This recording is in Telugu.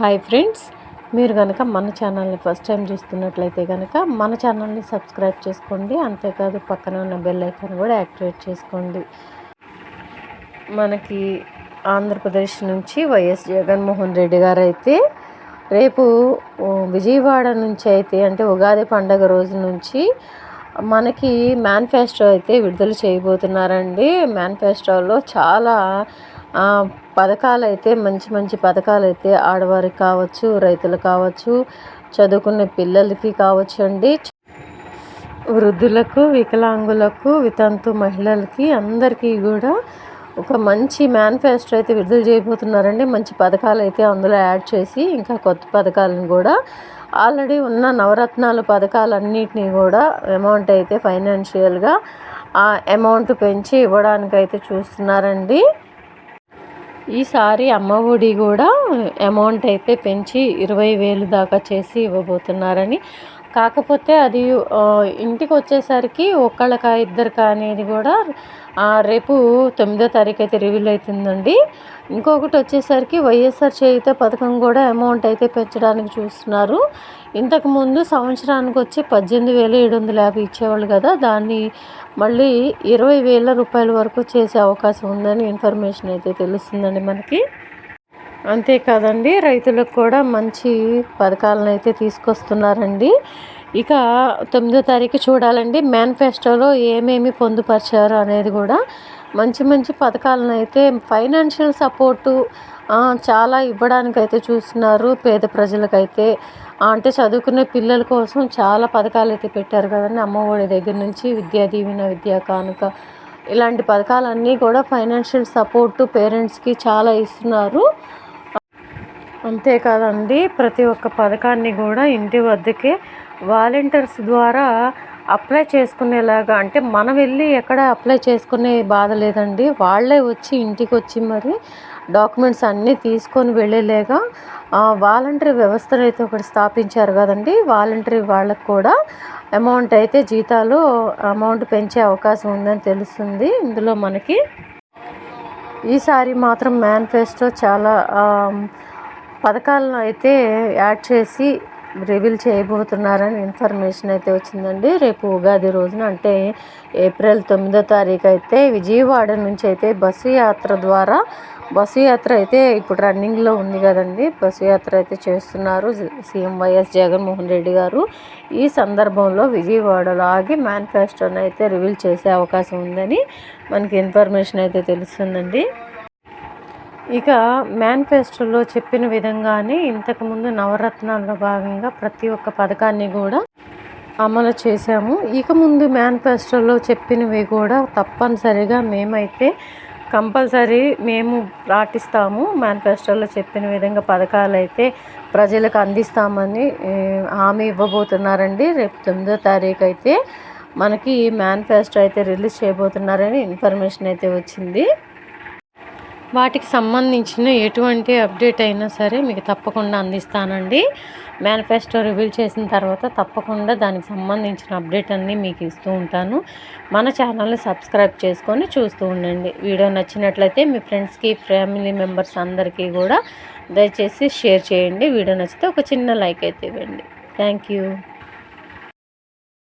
హాయ్ ఫ్రెండ్స్, మీరు కనుక మన ఛానల్ని ఫస్ట్ టైం చూస్తున్నట్లయితే కనుక మన ఛానల్ని సబ్స్క్రైబ్ చేసుకోండి. అంతేకాదు పక్కన ఉన్న బెల్ ఐకాన్ కూడా యాక్టివేట్ చేసుకోండి. మనకి ఆంధ్రప్రదేశ్ నుంచి వైఎస్ జగన్మోహన్ రెడ్డి గారు అయితే రేపు విజయవాడ నుంచి అయితే అంటే ఉగాది పండగ రోజు నుంచి మనకి మేనిఫెస్టో అయితే విడుదల చేయబోతున్నారండి. మేనిఫెస్టోలో చాలా పథకాలు అయితే మంచి మంచి పథకాలు అయితే ఆడవారికి కావచ్చు, రైతులు కావచ్చు, చదువుకునే పిల్లలకి కావచ్చు అండి, వృద్ధులకు, వికలాంగులకు, వితంతు మహిళలకి అందరికీ కూడా ఒక మంచి మేనిఫెస్టో అయితే విడుదల చేయబోతున్నారండి. మంచి పథకాలు అయితే అందులో యాడ్ చేసి ఇంకా కొత్త పథకాలను కూడా ఆల్రెడీ ఉన్న నవరత్నాలు పథకాలన్నిటినీ కూడా అమౌంట్ అయితే ఫైనాన్షియల్గా ఆ అమౌంట్ పెంచి ఇవ్వడానికైతే చూస్తున్నారండి. ఈసారి అమ్మ ఒడి కూడా అమౌంట్ అయితే పెంచి 20,000 దాకా చేసి ఇవ్వబోతున్నారని. కాకపోతే అది ఇంటికి వచ్చేసరికి ఒక్కళ్ళకా ఇద్దరికా అనేది కూడా రేపు 9వ తారీఖు అయితే రివీల్ అవుతుందండి. ఇంకొకటి వచ్చేసరికి వైఎస్ఆర్ చేయూత పథకం కూడా అమౌంట్ అయితే పెంచడానికి చూస్తున్నారు. ఇంతకుముందు సంవత్సరానికి వచ్చి 18,750 ఇచ్చేవాళ్ళు కదా, దాన్ని మళ్ళీ 20,000 రూపాయల వరకు చేసే అవకాశం ఉందని ఇన్ఫర్మేషన్ అయితే తెలుస్తుందండి మనకి. అంతేకాదండి, రైతులకు కూడా మంచి పథకాలను అయితే తీసుకొస్తున్నారండి. ఇక 9వ తారీఖు చూడాలండి మేనిఫెస్టోలో ఏమేమి పొందుపరిచారు అనేది కూడా. మంచి మంచి పథకాలను అయితే ఫైనాన్షియల్ సపోర్టు చాలా ఇవ్వడానికైతే చూస్తున్నారు. పేద ప్రజలకైతే అంటే చదువుకునే పిల్లల కోసం చాలా పథకాలు అయితే పెట్టారు కదండి. అమ్మఒడి దగ్గర నుంచి విద్యా దీవెన, విద్యా కానుక, ఇలాంటి పథకాలన్నీ కూడా ఫైనాన్షియల్ సపోర్టు పేరెంట్స్కి చాలా ఇస్తున్నారు. అంతేకాదండి, ప్రతి ఒక్క పథకాన్ని కూడా ఇంటి వద్దకే వాలంటీర్స్ ద్వారా అప్లై చేసుకునేలాగా, అంటే మనం వెళ్ళి ఎక్కడ అప్లై చేసుకునే బాధ లేదండి, వాళ్ళే వచ్చి ఇంటికి వచ్చి మరి డాక్యుమెంట్స్ అన్నీ తీసుకొని వెళ్ళేలాగా వాలంటరీ వ్యవస్థను అయితే ఒకటి స్థాపించారు కదండి. వాలంటరీ వాళ్ళకు కూడా అమౌంట్ అయితే జీతాలు అమౌంట్ పెంచే అవకాశం ఉందని తెలుస్తుంది ఇందులో మనకి. ఈసారి మాత్రం మేనిఫెస్టో చాలా పథకాలను అయితే యాడ్ చేసి రివీల్ చేయబోతున్నారని ఇన్ఫర్మేషన్ అయితే వచ్చిందండి. రేపు ఉగాది రోజున అంటే ఏప్రిల్ 9వ తారీఖు అయితే విజయవాడ నుంచి అయితే బస్సు యాత్ర అయితే ఇప్పుడు రన్నింగ్లో ఉంది కదండి. బస్సు యాత్ర అయితే చేస్తున్నారు సీఎం వైఎస్ జగన్మోహన్ రెడ్డి గారు. ఈ సందర్భంలో విజయవాడలో ఆగి మేనిఫెస్టోని అయితే రివీల్ చేసే అవకాశం ఉందని మనకి ఇన్ఫర్మేషన్ అయితే తెలుస్తుందండి. ఇక మేనిఫెస్టోలో చెప్పిన విధంగానే ఇంతకుముందు నవరత్నాల్లో భాగంగా ప్రతి ఒక్క పథకాన్ని కూడా అమలు చేశాము. ఇక ముందు మేనిఫెస్టోలో చెప్పినవి కూడా తప్పనిసరిగా మేమైతే కంపల్సరీ మేము పాటిస్తాము. మేనిఫెస్టోలో చెప్పిన విధంగా పథకాలు అయితే ప్రజలకు అందిస్తామని హామీ ఇవ్వబోతున్నారండి. రేపు 9వ తారీఖు అయితే మనకి మేనిఫెస్టో అయితే రిలీజ్ చేయబోతున్నారని ఇన్ఫర్మేషన్ అయితే వచ్చింది. వాటికి సంబంధించిన ఎటువంటి అప్డేట్ అయినా సరే మీకు తప్పకుండా అందిస్తానండి. మేనిఫెస్టో రివీల్ చేసిన తర్వాత తప్పకుండా దానికి సంబంధించిన అప్డేట్ అన్నీ మీకు ఇస్తూ ఉంటాను. మన ఛానల్ని సబ్స్క్రైబ్ చేసుకొని చూస్తూ ఉండండి. వీడియో నచ్చినట్లయితే మీ ఫ్రెండ్స్కి, ఫ్యామిలీ మెంబర్స్ అందరికీ కూడా దయచేసి షేర్ చేయండి. వీడియో నచ్చితే ఒక చిన్న లైక్ అయితే ఇవ్వండి. Thank you.